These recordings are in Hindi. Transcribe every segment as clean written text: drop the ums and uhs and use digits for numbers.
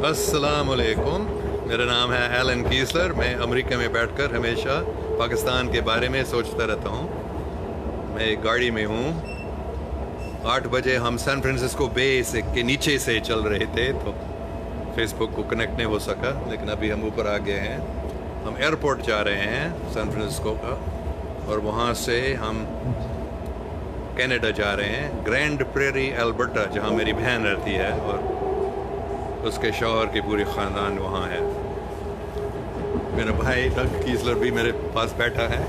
अस्सलामुअलैकुम, मेरा नाम है एलन कीसलर। मैं अमेरिका में बैठकर हमेशा पाकिस्तान के बारे में सोचता रहता हूँ। मैं एक गाड़ी में हूँ। 8 बजे हम सैन फ्रांसिस्को बे से के नीचे से चल रहे थे, तो फेसबुक को कनेक्ट नहीं हो सका, लेकिन अभी हम ऊपर आ गए हैं। हम एयरपोर्ट जा रहे हैं सैन फ्रांसिस्को का, और वहाँ से हम कनाडा जा रहे हैं, ग्रैंड प्रेरी अल्बर्टा, जहाँ मेरी बहन रहती है और उसके शौहर की पूरी ख़ानदान वहाँ है। मेरा भाई डग कीसलर भी मेरे पास बैठा है।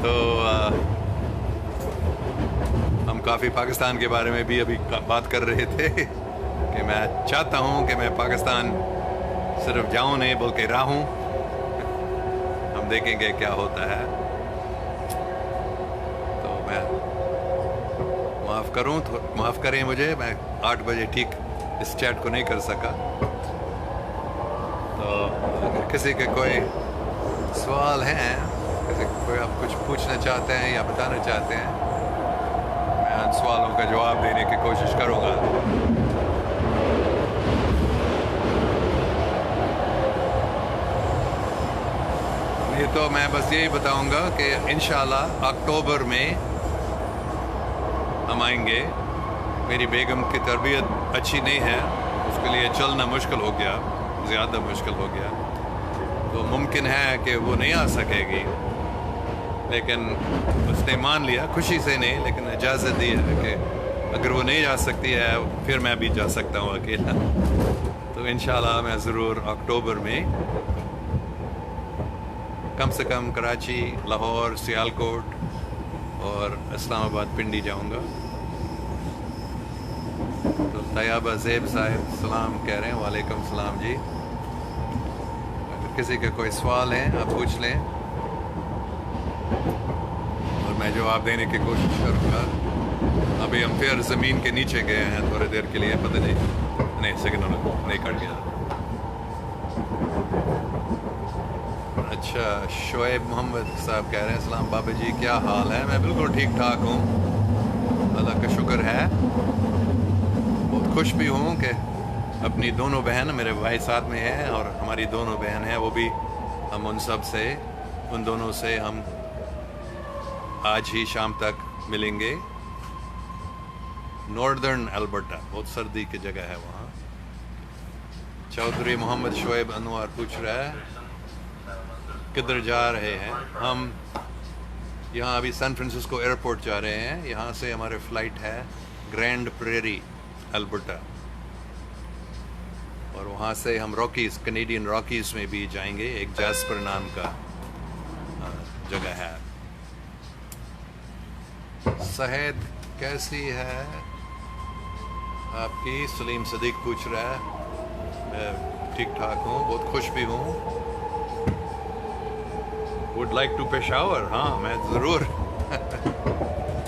तो हम काफ़ी पाकिस्तान के बारे में भी अभी बात कर रहे थे कि मैं चाहता हूँ कि मैं पाकिस्तान सिर्फ जाऊँ नहीं बल्कि रहूँ। हम देखेंगे क्या होता है। तो मैं माफ़ करें मुझे, मैं 8 बजे ठीक इस चैट को नहीं कर सका। तो अगर किसी के कोई सवाल हैं, कोई आप कुछ पूछना चाहते हैं या बताना चाहते हैं, मैं उन सवालों का जवाब देने की कोशिश करूँगा। नहीं तो मैं बस यही बताऊँगा कि इंशाल्लाह अक्टूबर में हम आएंगे। मेरी बेगम की तरबियत अच्छी नहीं है, उसके लिए चलना मुश्किल हो गया, ज़्यादा मुश्किल हो गया। तो मुमकिन है कि वो नहीं आ सकेगी, लेकिन उसने मान लिया, खुशी से नहीं लेकिन इजाज़त दी है कि अगर वो नहीं जा सकती है फिर मैं भी जा सकता हूँ अकेला। तो इंशाल्लाह मैं ज़रूर अक्टूबर में कम से कम कराची, लाहौर, सियालकोट और इस्लामाबाद पिंडी जाऊंगा। तो तैयबा ज़ेब साहिब सलाम कह रहे हैं। वालेकुम सलाम जी। अगर किसी के कोई सवाल हैं आप पूछ लें और मैं जवाब देने की कोशिश करूंगा। अभी हम फिर ज़मीन के नीचे गए हैं थोड़ी देर के लिए, पता नहीं सिग्नल नहीं कट गया। अच्छा, शोएब मोहम्मद साहब कह रहे हैं सलाम बाबा जी, क्या हाल है? मैं बिल्कुल ठीक ठाक हूँ, अल्लाह का शुक्र है। बहुत खुश भी हूँ कि अपनी दोनों बहन, मेरे भाई साथ में है और हमारी दोनों बहन हैं, वो भी हम उन दोनों से हम आज ही शाम तक मिलेंगे। नॉर्दर्न अल्बर्टा, बहुत सर्दी की जगह है वहाँ। चौधरी मोहम्मद शोएब अनवर पूछ रहा है किधर जा रहे हैं। हम यहाँ अभी सैन फ्रांसिस्को एयरपोर्ट जा रहे हैं। यहाँ से हमारे फ़्लाइट है ग्रैंड प्रेरी अल्बर्टा, और वहाँ से हम रॉकीज़, कैनेडियन रॉकीज़ में भी जाएंगे। एक जैस्पर नाम का जगह है। सेहत कैसी है आपकी? सलीम सदीक पूछ रहा है। मैं ठीक ठाक हूँ, बहुत खुश भी हूँ। Would like to Peshawar? हाँ, मैं ज़रूर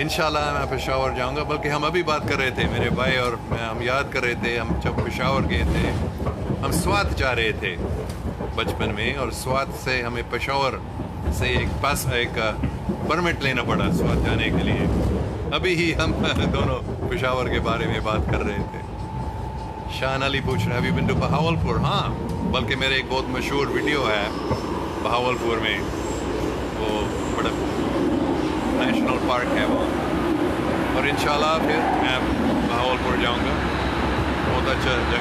इंशाल्लाह मैं पेशावर जाऊंगा। बल्कि हम अभी बात कर रहे थे, मेरे भाई और मैं, हम याद कर रहे थे हम जब पेशावर गए थे। हम स्वात जा रहे थे बचपन में, और स्वात से हमें पेशावर से एक परमिट लेना पड़ा स्वात जाने के लिए। अभी ही हम दोनों पेशावर के बारे में बात कर रहे थे। शान अली पूछ रहा है, अभी बिन टू बहावलपुर? हाँ, बल्कि मेरे एक बहुत मशहूर वीडियो है बहावलपुर में, वो बड़ा नेशनल पार्क है वहाँ, और इंशाल्लाह फिर मैं बहावलपुर जाऊँगा। बहुत अच्छा जगह।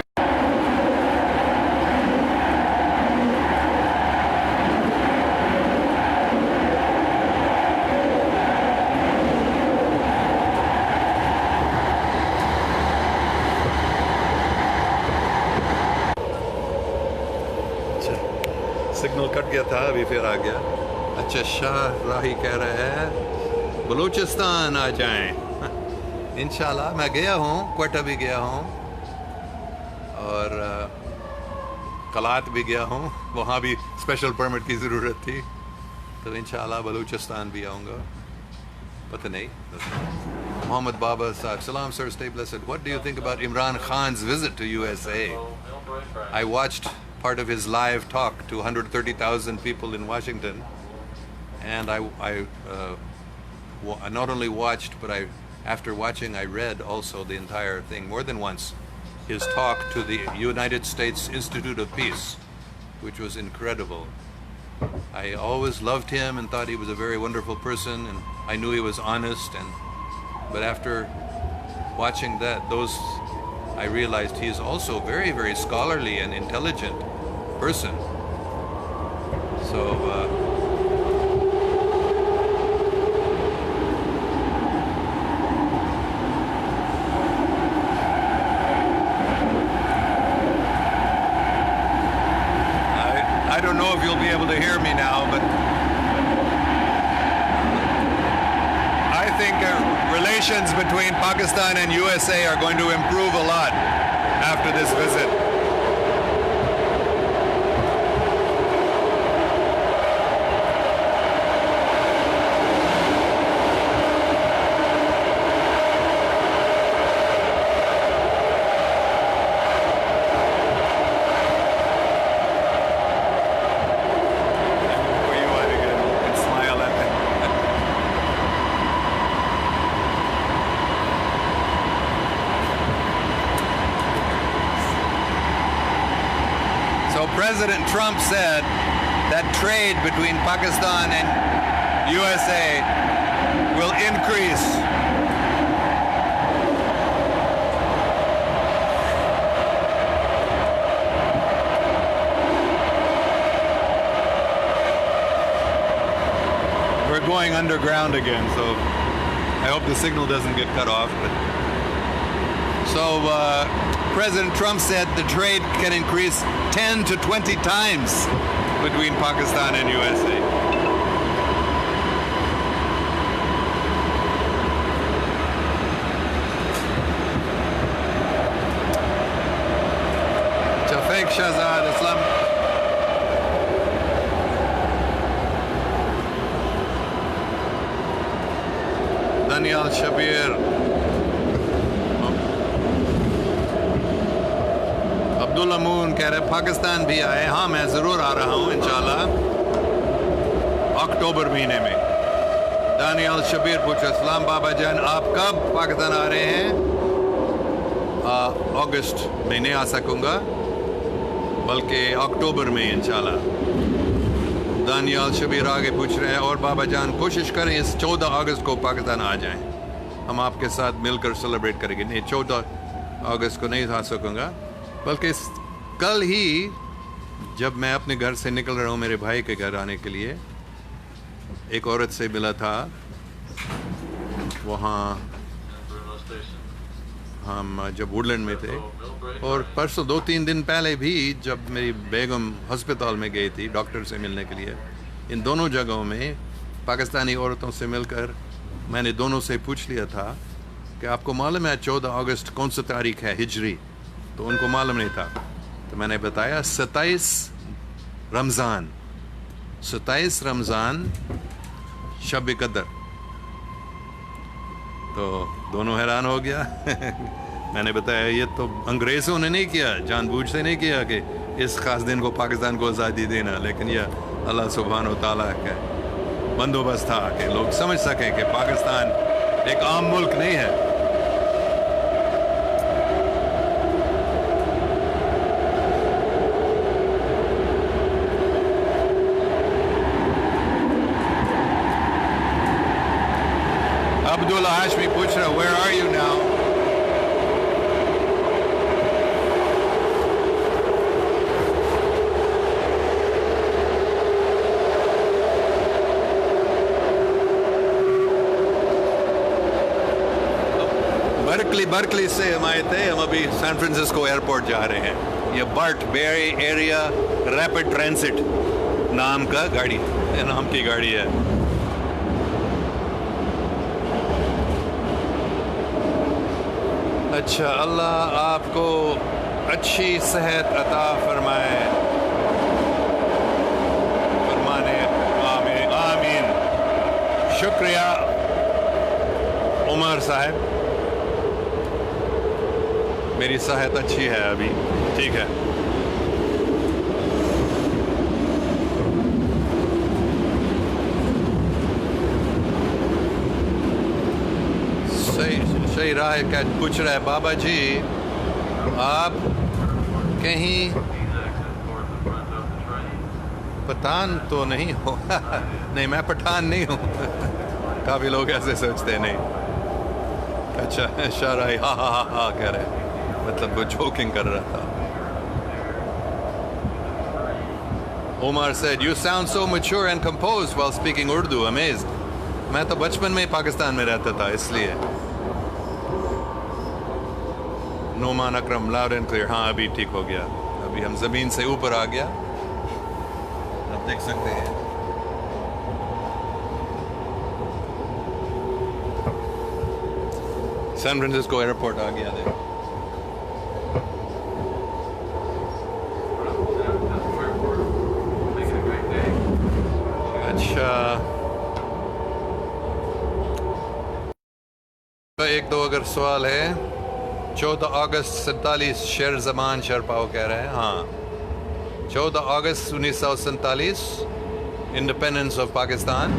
सिग्नल कट गया था, अभी फिर आ गया। अच्छा, शाह राही कह रहे हैं बलूचिस्तान आ जाएं। इंशाल्लाह मैं गया हूँ, क्वेटा भी गया हूँ और कलात भी गया हूँ, वहाँ भी स्पेशल परमिट की ज़रूरत थी। तो इंशाल्लाह बलूचिस्तान भी आऊँगा, पता नहीं। मोहम्मद बाबा साहब, सलाम sir, stay blessed. What do you think about Imran Khan's visit to USA? I watched part of his live talk to 130,000 people in Washington, and I not only watched, but I after watching, I read also the entire thing more than once, his talk to the United States Institute of Peace, which was incredible. I always loved him and thought he was a very wonderful person, and I knew he was honest, but after watching those, I realized he is also very, very scholarly and intelligent person. So I don't know if you'll be able to hear me now, but I think relations between Pakistan and USA are going to improve a lot after this visit. President Trump said that trade between Pakistan and USA will increase. We're going underground again, so I hope the signal doesn't get cut off. President Trump said the trade can increase 10 to 20 times between Pakistan and USA. Shafiq Shahzad Islam. Daniel Shabir. Abdul Amoon कह रहे पाकिस्तान भी आए। हाँ, मैं ज़रूर आ रहा हूँ इंशाल्लाह अक्टूबर महीने में। दानियल शबीर पूछा, सलाम बाबा जान, आप कब पाकिस्तान आ रहे हैं? अगस्त में नहीं आ सकूँगा, बल्कि अक्टूबर में इंशाल्लाह। दानियल शबीर आगे पूछ रहे हैं, और बाबा जान कोशिश करें इस 14 अगस्त को पाकिस्तान आ जाएं, हम आपके साथ मिलकर सेलिब्रेट करेंगे। नहीं, 14 अगस्त को नहीं आ सकूँगा, बल्कि कल ही जब मैं अपने घर से निकल रहा हूँ मेरे भाई के घर आने के लिए, एक औरत से मिला था वहाँ, हम जब वुडलैंड में थे, और परसों 2-3 दिन पहले भी जब मेरी बेगम हस्पताल में गई थी डॉक्टर से मिलने के लिए, इन दोनों जगहों में पाकिस्तानी औरतों से मिलकर मैंने दोनों से पूछ लिया था कि आपको मालूम है 14 अगस्त कौन सी तारीख है हिजरी? तो उनको मालूम नहीं था। तो मैंने बताया 27 रमज़ान, 27 रमज़ान शब कदर। तो दोनों हैरान हो गया। मैंने बताया ये तो अंग्रेज़ों ने नहीं किया, जानबूझ से नहीं किया कि इस ख़ास दिन को पाकिस्तान को आज़ादी देना, लेकिन यह अल्लाह सुब्हान व तआला का बंदोबस्त था कि लोग समझ सकें कि पाकिस्तान एक आम मुल्क नहीं है। Abdullah Hashmi पूछ रहा, where are you now? Berkeley से हम आए थे, हम अभी सैन फ्रांसिस्को एयरपोर्ट जा रहे हैं। ये बर्ट बे एरिया रैपिड ट्रांसिट नाम की गाड़ी है। अच्छा, अल्लाह आपको अच्छी सेहत अता फरमाए, आमीन आमीन। शुक्रिया उमर साहब, मेरी सेहत अच्छी है अभी, ठीक है। सही। सही राह है। क्या पूछ रहा है बाबा जी, आप कहीं पठान तो नहीं हो? नहीं, मैं पठान नहीं हूँ। काफ़ी लोग ऐसे सोचते हैं। नहीं, अच्छा शाराई हा हा हा हा कह रहे, मतलब वो जोकिंग कर रहा था। Omar said, "You sound so mature and composed while speaking Urdu. Amazed." मैं तो बचपन में ही पाकिस्तान में रहता था, इसलिए। नोमान अकरम लाउड एंड क्लियर। हाँ, अभी ठीक हो गया। अभी हम ज़मीन से ऊपर आ गया, आप देख सकते हैं। सैन फ्रांसिस्को एयरपोर्ट आ गया। देखो, अच्छा, एक दो अगर सवाल है। 14 अगस्त 47 शेर जमान शरपाओ कह रहे हैं। हाँ, 14 अगस्त 1947 इंडिपेंडेंस ऑफ पाकिस्तान।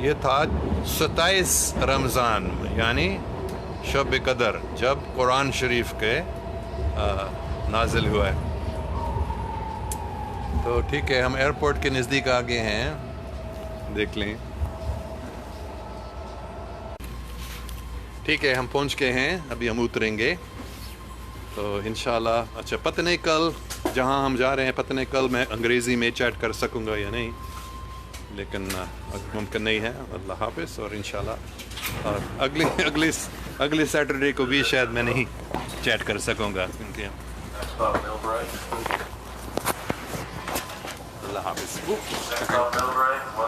ये था 27 रमज़ान, यानी शब कदर, जब कुरान शरीफ के नाजिल हुआ है। तो ठीक है, हम एयरपोर्ट के नज़दीक आ गए हैं, देख लें। ठीक है, हम पहुंच गए हैं, अभी हम उतरेंगे। तो इंशाल्लाह, अच्छा पता नहीं कल जहां हम जा रहे हैं, पता नहीं कल मैं अंग्रेज़ी में चैट कर सकूंगा या नहीं, लेकिन मुमकिन नहीं है। अल्लाह हाफ़िज़। और इंशाल्लाह और अगली सैटरडे को भी शायद मैं नहीं चैट कर सकूंगा, क्योंकि अल्लाह हाफ़िज़।